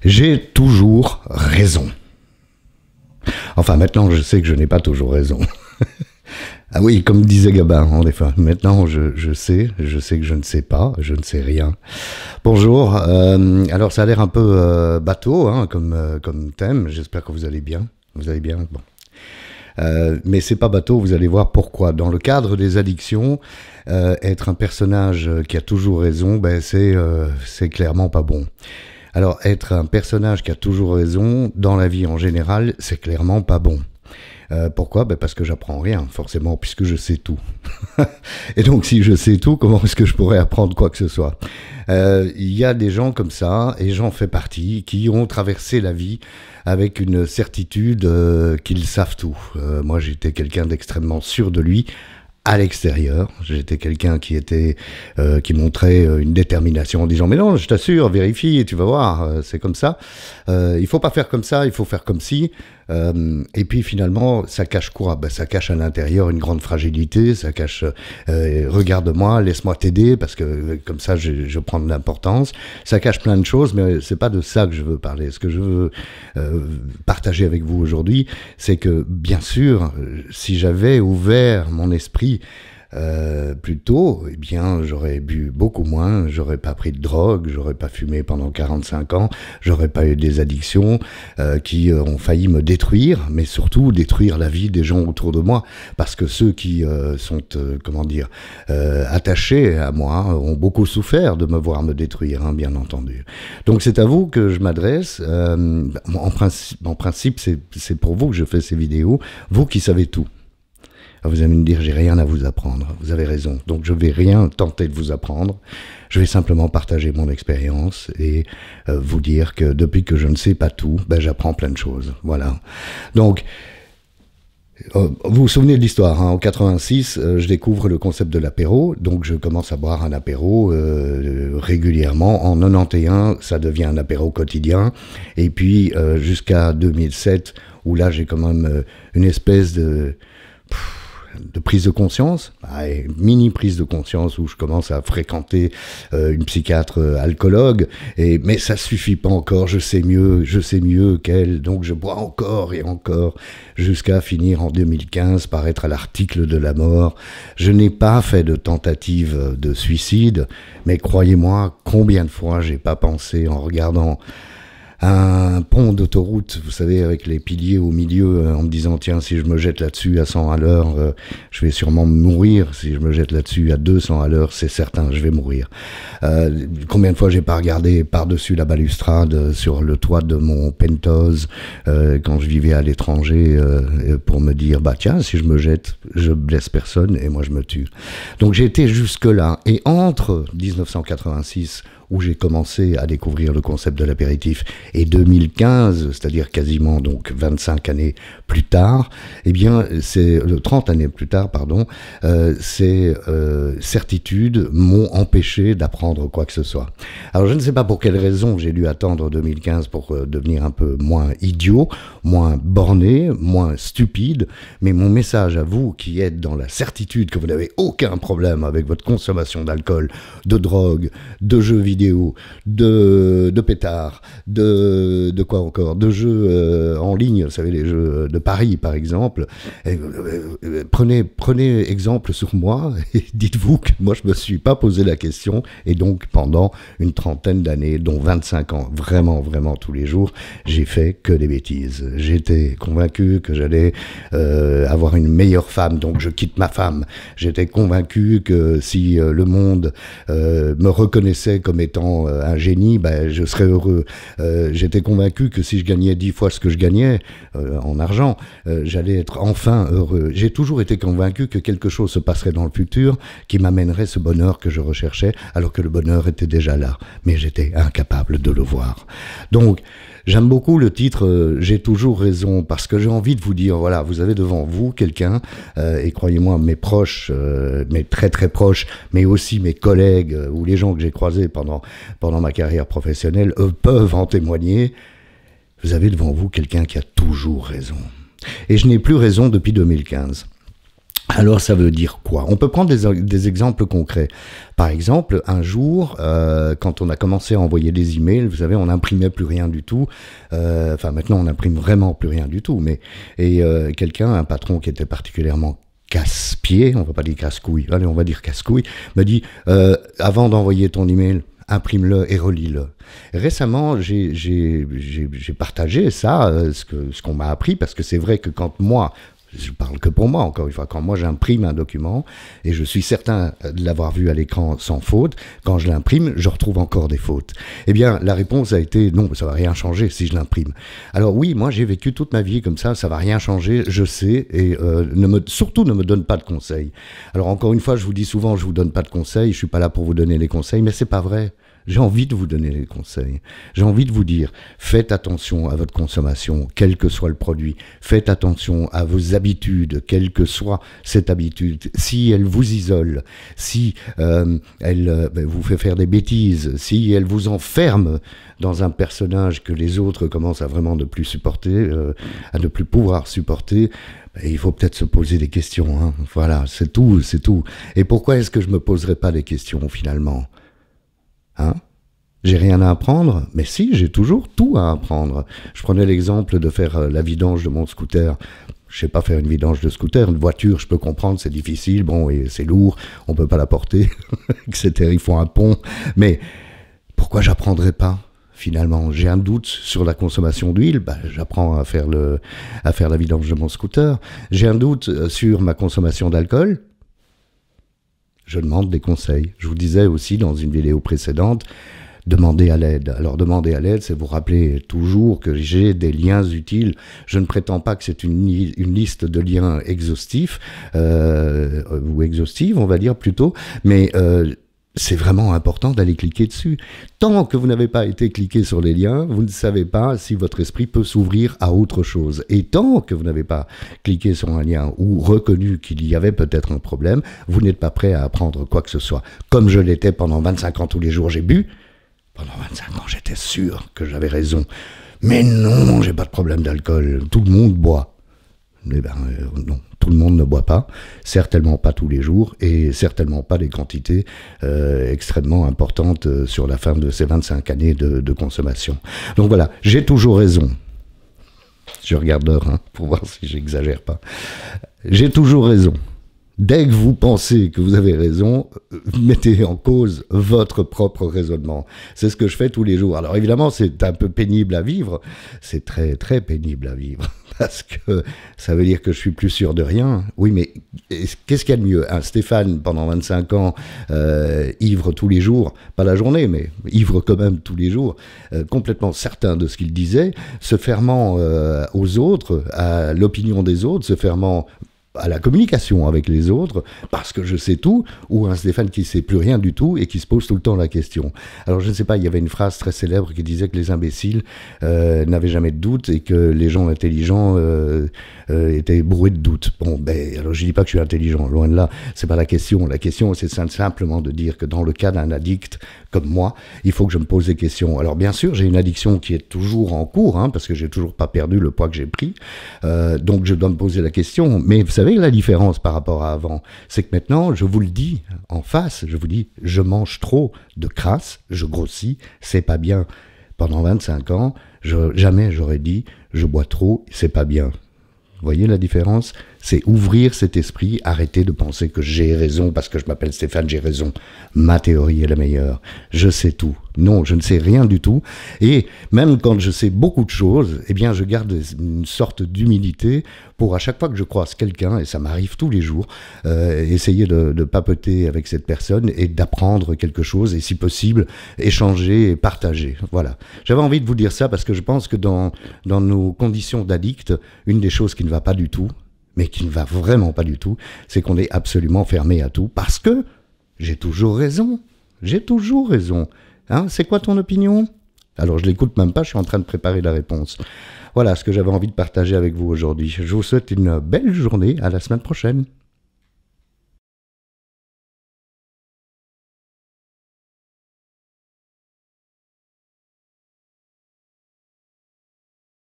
J'ai toujours raison. Enfin, maintenant, je sais que je n'ai pas toujours raison. Ah oui, comme disait Gabin, en effet. Maintenant, je sais que je ne sais pas, je ne sais rien. Bonjour, alors ça a l'air un peu bateau hein, comme thème, j'espère que vous allez bien. Vous allez bien, bon. Mais c'est pas bateau, vous allez voir pourquoi. Dans le cadre des addictions, être un personnage qui a toujours raison, ben c'est clairement pas bon. Alors, être un personnage qui a toujours raison, dans la vie en général, c'est clairement pas bon. Pourquoi? Ben parce que j'apprends rien, forcément, puisque je sais tout. Et donc, si je sais tout, comment est-ce que je pourrais apprendre quoi que ce soit? Il y a des gens comme ça, et j'en fais partie, qui ont traversé la vie avec une certitude qu'ils savent tout. Moi, j'étais quelqu'un d'extrêmement sûr de lui, à l'extérieur. J'étais quelqu'un qui montrait une détermination en disant mais non, je t'assure, vérifie, tu vas voir, c'est comme ça. Il faut pas faire comme ça, il faut faire comme si. Et puis finalement, ça cache quoi? Ben, ça cache à l'intérieur une grande fragilité, ça cache regarde-moi, laisse-moi t'aider, parce que comme ça je prends de l'importance. Ça cache plein de choses, mais c'est pas de ça que je veux parler. Ce que je veux partager avec vous aujourd'hui, c'est que bien sûr, si j'avais ouvert mon esprit plus tôt, eh bien, j'aurais bu beaucoup moins, j'aurais pas pris de drogue, j'aurais pas fumé pendant 45 ans, j'aurais pas eu des addictions qui ont failli me détruire, mais surtout détruire la vie des gens autour de moi, parce que ceux qui sont, attachés à moi ont beaucoup souffert de me voir me détruire, hein, bien entendu. Donc c'est à vous que je m'adresse. En principe, c'est pour vous que je fais ces vidéos, vous qui savez tout. Vous allez me dire, j'ai rien à vous apprendre. Vous avez raison. Donc, je vais rien tenter de vous apprendre. Je vais simplement partager mon expérience et vous dire que depuis que je ne sais pas tout, ben, j'apprends plein de choses. Voilà. Donc, vous vous souvenez de l'histoire, hein, en 86, je découvre le concept de l'apéro, donc je commence à boire un apéro régulièrement. En 91, ça devient un apéro quotidien. Et puis, jusqu'à 2007, où là, j'ai quand même une espèce de prise de conscience, mini prise de conscience où je commence à fréquenter une psychiatre alcoologue, mais ça suffit pas encore, je sais mieux qu'elle, donc je bois encore et encore, jusqu'à finir en 2015 par être à l'article de la mort. Je n'ai pas fait de tentative de suicide, mais croyez-moi, combien de fois j'ai pas pensé en regardant un pont d'autoroute, vous savez, avec les piliers au milieu, en me disant, tiens, si je me jette là-dessus à 100 à l'heure, je vais sûrement mourir. Si je me jette là-dessus à 200 à l'heure, c'est certain, je vais mourir. Combien de fois j'ai pas regardé par-dessus la balustrade sur le toit de mon penthouse quand je vivais à l'étranger pour me dire, bah tiens, si je me jette, je blesse personne et moi je me tue. Donc j'ai été jusque-là. Et entre 1986, où j'ai commencé à découvrir le concept de l'apéritif, et 2015, c'est-à-dire quasiment donc 25 années plus tard, eh bien, 30 années plus tard, pardon, ces certitudes m'ont empêché d'apprendre quoi que ce soit. Alors, je ne sais pas pour quelle raison j'ai dû attendre 2015 pour devenir un peu moins idiot, moins borné, moins stupide, mais mon message à vous qui êtes dans la certitude que vous n'avez aucun problème avec votre consommation d'alcool, de drogue, de jeux vidéo, de pétards, de quoi encore, de jeux en ligne, vous savez, les jeux de paris par exemple. Prenez exemple sur moi et dites-vous que moi je me suis pas posé la question, et donc pendant une trentaine d'années, dont 25 ans, vraiment tous les jours, j'ai fait que des bêtises. J'étais convaincu que j'allais avoir une meilleure femme, donc je quitte ma femme. J'étais convaincu que si le monde me reconnaissait comme étant un génie, ben, je serais heureux. J'étais convaincu que si je gagnais 10 fois ce que je gagnais en argent, j'allais être enfin heureux. J'ai toujours été convaincu que quelque chose se passerait dans le futur qui m'amènerait ce bonheur que je recherchais, alors que le bonheur était déjà là, mais j'étais incapable de le voir. Donc, j'aime beaucoup le titre « J'ai toujours raison » parce que j'ai envie de vous dire, voilà, vous avez devant vous quelqu'un, et croyez-moi, mes proches, mes très proches, mais aussi mes collègues ou les gens que j'ai croisés pendant ma carrière professionnelle, eux peuvent en témoigner. Vous avez devant vous quelqu'un qui a toujours raison. Et je n'ai plus raison depuis 2015. Alors ça veut dire quoi? On peut prendre des exemples concrets. Par exemple, un jour, quand on a commencé à envoyer des emails, vous savez, on n'imprimait plus rien du tout. Enfin maintenant, on n'imprime vraiment plus rien du tout. Quelqu'un, un patron qui était particulièrement casse-pied, on va pas dire casse-couille, allez, on va dire casse-couille, me dit avant d'envoyer ton email, imprime-le et relis-le. Récemment, j'ai partagé ça, ce qu'on m'a appris, parce que c'est vrai que quand moi, je parle que pour moi, encore une fois, quand moi j'imprime un document, et je suis certain de l'avoir vu à l'écran sans faute, quand je l'imprime, je retrouve encore des fautes. Eh bien, la réponse a été non, ça va rien changer si je l'imprime. Alors oui, moi j'ai vécu toute ma vie comme ça va rien changer, je sais, et surtout ne me donne pas de conseils. Alors encore une fois, je vous dis souvent, je vous donne pas de conseils, je suis pas là pour vous donner les conseils, mais c'est pas vrai. J'ai envie de vous donner les conseils. J'ai envie de vous dire, faites attention à votre consommation, quel que soit le produit. Faites attention à vos habitudes, quelle que soit cette habitude. Si elle vous isole, si elle vous fait faire des bêtises, si elle vous enferme dans un personnage que les autres commencent à vraiment ne plus supporter, à ne plus pouvoir supporter, il faut peut-être se poser des questions. Hein. Voilà, c'est tout, c'est tout. Et pourquoi est-ce que je me poserai pas des questions finalement ? Hein? J'ai rien à apprendre, mais si, j'ai toujours tout à apprendre. Je prenais l'exemple de faire la vidange de mon scooter. Je sais pas faire une vidange de scooter. Une voiture, je peux comprendre, c'est difficile, bon, et c'est lourd, on peut pas la porter, etc. Il faut un pont. Mais pourquoi j'apprendrais pas? Finalement, j'ai un doute sur la consommation d'huile, j'apprends à faire la vidange de mon scooter. J'ai un doute sur ma consommation d'alcool. Je demande des conseils. Je vous disais aussi dans une vidéo précédente, demandez à l'aide. Alors demander à l'aide, c'est vous rappeler toujours que j'ai des liens utiles. Je ne prétends pas que c'est une liste de liens exhaustifs, ou exhaustive, on va dire plutôt, mais c'est vraiment important d'aller cliquer dessus. Tant que vous n'avez pas été cliqué sur les liens, vous ne savez pas si votre esprit peut s'ouvrir à autre chose. Et tant que vous n'avez pas cliqué sur un lien ou reconnu qu'il y avait peut-être un problème, vous n'êtes pas prêt à apprendre quoi que ce soit. Comme je l'étais pendant 25 ans tous les jours, j'ai bu. Pendant 25 ans, j'étais sûr que j'avais raison. Mais non, j'ai pas de problème d'alcool. Tout le monde boit. Eh ben, non, tout le monde ne boit pas, certainement pas tous les jours et certainement pas des quantités extrêmement importantes sur la fin de ces 25 années de consommation. Donc voilà, j'ai toujours raison. Je regarde l'heure pour voir si j'exagère pas. J'ai toujours raison. Dès que vous pensez que vous avez raison, mettez en cause votre propre raisonnement. C'est ce que je fais tous les jours. Alors évidemment, c'est un peu pénible à vivre. C'est très, très pénible à vivre. Parce que ça veut dire que je suis plus sûr de rien. Oui, mais qu'est-ce qu'il y a de mieux? Stéphane, pendant 25 ans, ivre tous les jours, pas la journée, mais ivre quand même tous les jours, complètement certain de ce qu'il disait, se fermant aux autres, à l'opinion des autres, se fermant à la communication avec les autres, parce que je sais tout, ou un Stéphane qui ne sait plus rien du tout et qui se pose tout le temps la question. Alors je ne sais pas, il y avait une phrase très célèbre qui disait que les imbéciles n'avaient jamais de doute et que les gens intelligents étaient bourrés de doutes. Bon, alors je ne dis pas que je suis intelligent, loin de là, c'est pas la question. La question, c'est simplement de dire que dans le cas d'un addict comme moi, il faut que je me pose des questions. Alors bien sûr, j'ai une addiction qui est toujours en cours, parce que j'ai toujours pas perdu le poids que j'ai pris, donc je dois me poser la question. Mais vous savez la différence par rapport à avant, c'est que maintenant, je vous le dis en face, je vous dis, je mange trop de crasse, je grossis, c'est pas bien. Pendant 25 ans, jamais j'aurais dit, je bois trop, c'est pas bien. Vous voyez la différence? C'est ouvrir cet esprit, arrêter de penser que j'ai raison parce que je m'appelle Stéphane, j'ai raison. Ma théorie est la meilleure. Je sais tout. Non, je ne sais rien du tout. Et même quand je sais beaucoup de choses, eh bien, je garde une sorte d'humilité pour à chaque fois que je croise quelqu'un, et ça m'arrive tous les jours, essayer de papoter avec cette personne et d'apprendre quelque chose et si possible, échanger et partager. Voilà. J'avais envie de vous dire ça parce que je pense que dans nos conditions d'addict, une des choses qui ne va pas du tout, mais qui ne va vraiment pas du tout, c'est qu'on est absolument fermé à tout, parce que j'ai toujours raison. J'ai toujours raison. C'est quoi ton opinion? Alors je l'écoute même pas, je suis en train de préparer la réponse. Voilà ce que j'avais envie de partager avec vous aujourd'hui. Je vous souhaite une belle journée, à la semaine prochaine.